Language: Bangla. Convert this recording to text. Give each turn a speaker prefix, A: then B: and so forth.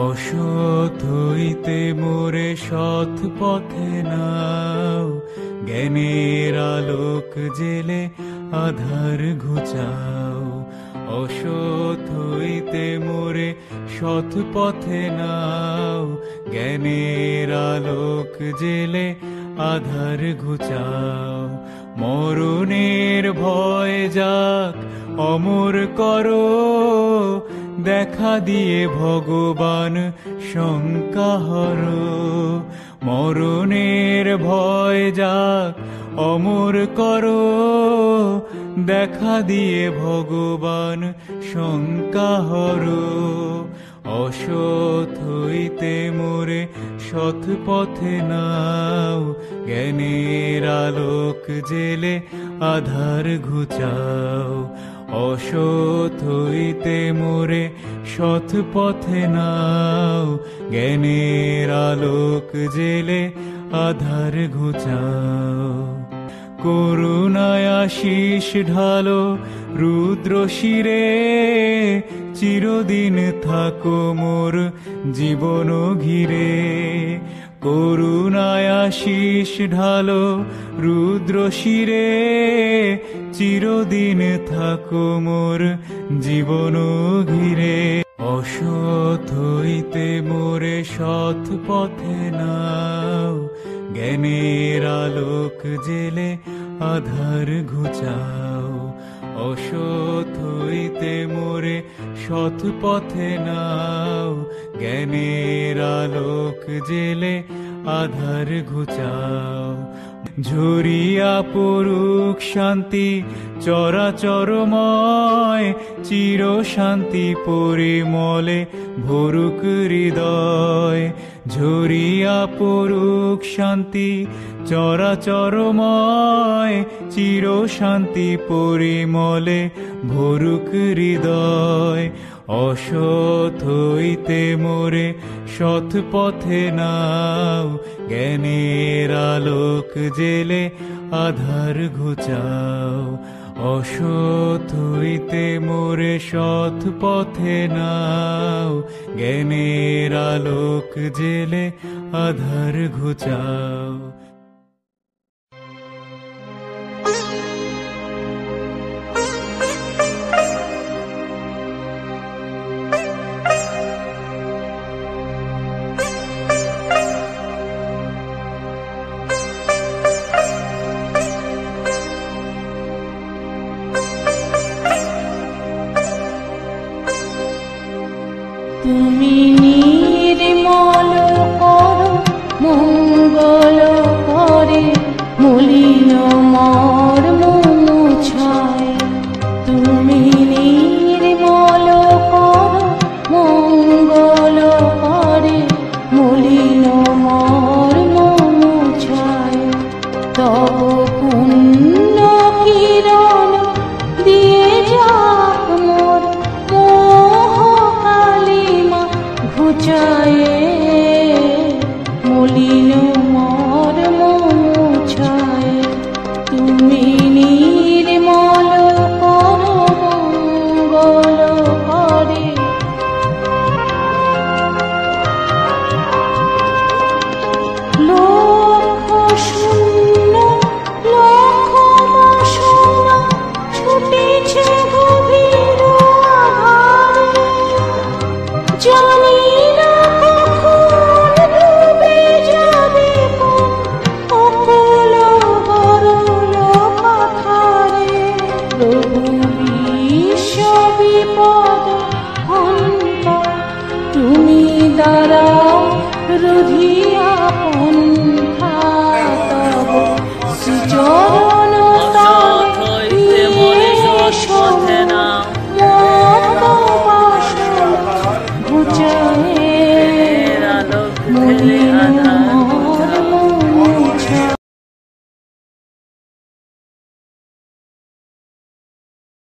A: অসৎ হইতে মোরে সৎ পথে নাও, জ্ঞানের আলোক জেলে আধার ঘুচাও। অসৎ হইতে মোরে সৎ পথে নাও, জ্ঞানের আলোক জেলে আধার ঘুচাও। মরণের ভয় যাক অমর করো, দেখা দিয়ে ভগবান শঙ্কা হরো। মরণের ভয় যাক অমর করো, দেখা দিয়ে ভগবান শঙ্কা হরো। অসৎ হইতে মোরে সৎ পথে নাও, জ্ঞানের আলোক জেলে আধার ঘুচাও। অসৎ হইতে মোরে সৎ পথে নাও, জ্ঞানের আলোক জেলে আধার ঘুচাও। করুণায় আশিস ঢালো রুদ্র শিরে, চিরদিন থাকো মোর জীবন ঘিরে। করুণায় আশিস ঢালো রুদ্র শিরে, চিরদিন থাকো মোর জীবন ঘিরে। অসৎ হইতে মোরে সৎ পথে নাও, জ্ঞানের আলোক জেলে আধার ঘুচাও। অসৎ হইতে মোরে সৎ পথে নাও, জ্ঞানের আলোক জেলে আধার ঘুচাও। ঝরিয়া পড়ুক শান্তি চরাচরময়, চির শান্তি পরিমলে ভরুক হৃদয়। ঝরিয়া পড়ুক শান্তি চরাচরময়, চির শান্তি পরিমলে ভরুক হৃদয়। অসৎ হইতে মোরে সৎ পথে নাও, জ্ঞানের আলোক জেলে আধার ঘুচাও। অসৎ হইতে মোরে সৎ পথে নাও, জ্ঞানের আলোক জেলে আধার ঘুচাও।